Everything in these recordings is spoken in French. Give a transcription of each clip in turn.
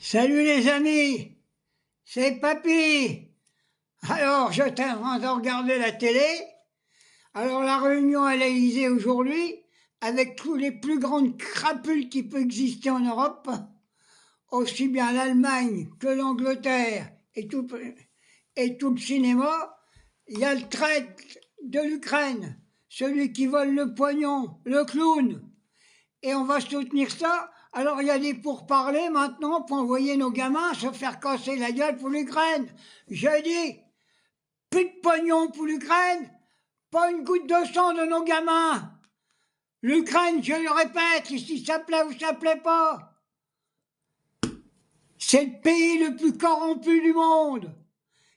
Salut les amis, c'est Papy. Alors, j'étais en train de regarder la télé. Alors, la réunion à l'Élysée aujourd'hui, avec tous les plus grandes crapules qui peuvent exister en Europe, aussi bien l'Allemagne que l'Angleterre et tout le cinéma, il y a le traître de l'Ukraine, celui qui vole le pognon, le clown. Et on va soutenir ça. Alors il y a des pourparlers maintenant pour envoyer nos gamins se faire casser la gueule pour l'Ukraine. Je dis, plus de pognon pour l'Ukraine, pas une goutte de sang de nos gamins. L'Ukraine, je le répète, si ça plaît ou ça plaît pas, c'est le pays le plus corrompu du monde.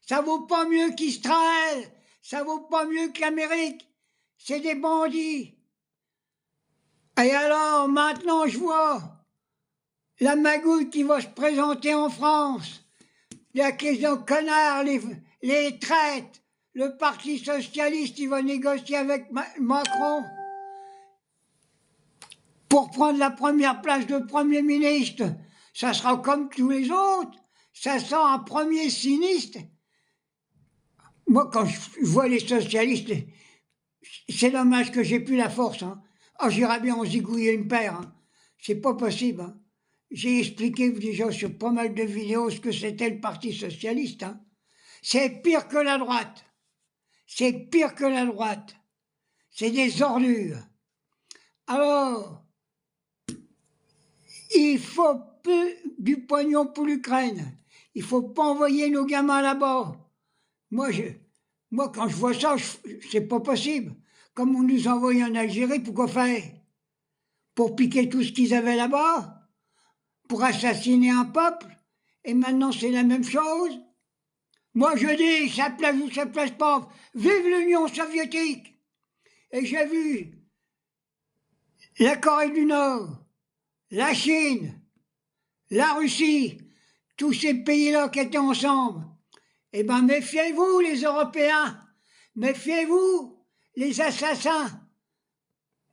Ça vaut pas mieux qu'Israël, ça vaut pas mieux que l'Amérique. C'est des bandits. Et alors maintenant je vois la magouille qui va se présenter en France, l'accusation connards, les traites, le Parti socialiste, il va négocier avec Macron pour prendre la première place de Premier ministre. Ça sera comme tous les autres. Ça sent un premier sinistre. Moi, quand je vois les socialistes, c'est dommage que j'ai plus la force. Hein. Oh, j'irais bien en zigouiller une paire. Hein. C'est pas possible. Hein. J'ai expliqué déjà sur pas mal de vidéos ce que c'était le Parti socialiste. Hein. C'est pire que la droite. C'est pire que la droite. C'est des ordures. Alors, il faut plus du pognon pour l'Ukraine. Il faut pas envoyer nos gamins là-bas. Moi, quand je vois ça, c'est pas possible. Comme on nous envoie en Algérie, pourquoi faire? Pour piquer tout ce qu'ils avaient là-bas? Pour assassiner un peuple? Et maintenant, c'est la même chose? Moi, je dis, ça plaise ou ça plaise pas, vive l'Union soviétique! Et j'ai vu la Corée du Nord, la Chine, la Russie, tous ces pays-là qui étaient ensemble. Eh bien, méfiez-vous, les Européens, méfiez-vous, les assassins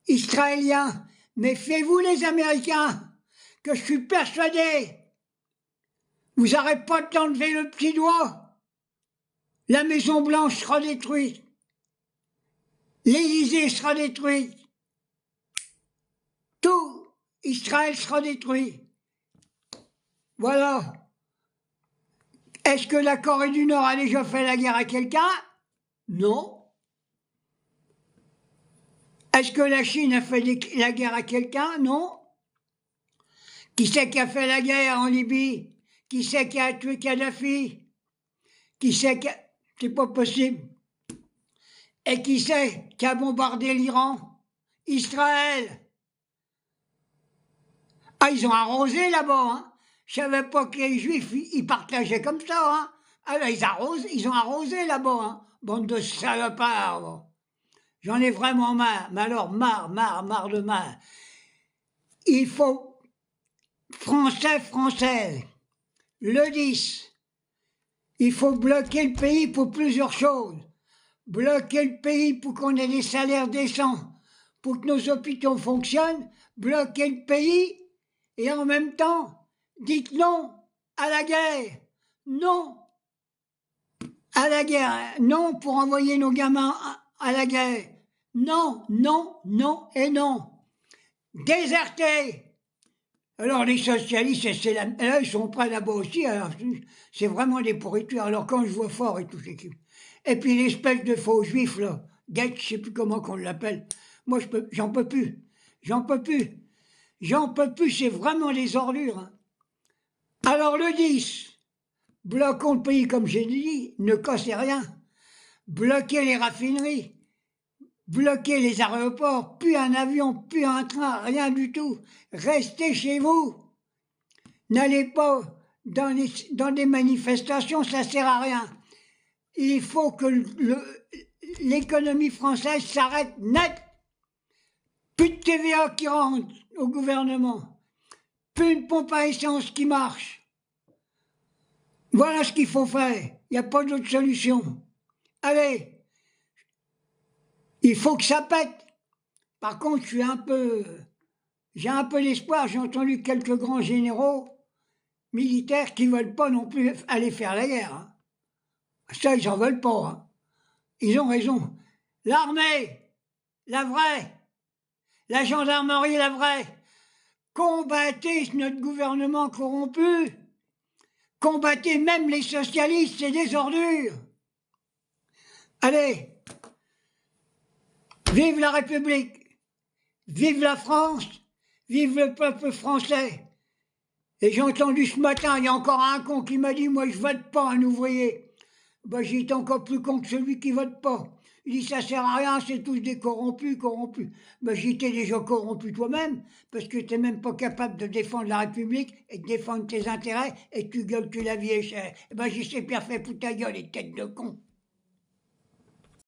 israéliens, méfiez-vous, les Américains, que je suis persuadé, vous n'aurez pas le temps de lever le petit doigt. La Maison Blanche sera détruite, l'Élysée sera détruite, tout Israël sera détruit. Voilà. Est-ce que la Corée du Nord a déjà fait la guerre à quelqu'un? Non. Est-ce que la Chine a fait la guerre à quelqu'un? Non. Qui c'est qui a fait la guerre en Libye? Qui c'est qui a tué Kadhafi? Qui c'est qui a... C'est pas possible. Et qui c'est qui a bombardé l'Iran? Israël. Ah, ils ont arrosé là-bas, hein. Je savais pas que les Juifs, ils partageaient comme ça, hein. Ah là, ils ont arrosé là-bas, hein. Bande de salopards. J'en ai vraiment marre. Mais alors, marre de marre. Il faut, Français, le 10, il faut bloquer le pays pour plusieurs choses. Bloquer le pays pour qu'on ait des salaires décents, pour que nos hôpitaux fonctionnent. Bloquer le pays et en même temps, dites non à la guerre. Non à la guerre. Non pour envoyer nos gamins à la guerre. Non, non, non et non. Déserter. Alors les socialistes, là, ils sont prêts là-bas aussi, alors c'est vraiment des pourritures. Alors quand je vois Fort et tout ce qui... Et puis l'espèce de faux juif, là, Gates, je sais plus comment qu'on l'appelle, moi j'en peux plus, c'est vraiment des ordures. Hein. Alors le 10, bloquons le pays comme j'ai dit, ne cassez rien, bloquez les raffineries, bloquez les aéroports, plus un avion, plus un train, rien du tout. Restez chez vous. N'allez pas dans des manifestations, ça ne sert à rien. Il faut que l'économie française s'arrête net. Plus de TVA qui rentre au gouvernement. Plus une pompe à essence qui marche. Voilà ce qu'il faut faire. Il n'y a pas d'autre solution. Allez. Il faut que ça pète. Par contre, j'ai un peu d'espoir. J'ai entendu quelques grands généraux militaires qui ne veulent pas non plus aller faire la guerre. Hein. Ça, ils n'en veulent pas. Hein. Ils ont raison. L'armée, la vraie, la gendarmerie, la vraie, combattez notre gouvernement corrompu, combattez même les socialistes, c'est des ordures. Allez, vive la République, vive la France, vive le peuple français. Et j'ai entendu ce matin, il y a encore un con qui m'a dit « Moi, je vote pas un ouvrier ». Ben, j'ai été encore plus con que celui qui vote pas. Il dit « Ça sert à rien, c'est tous des corrompus, corrompus ». Ben, j'étais déjà corrompu toi-même, parce que tu n'es même pas capable de défendre la République et de défendre tes intérêts, et tu gueules que la vie est chère. Ben, j'y sais bien fait pour ta gueule, les têtes de con.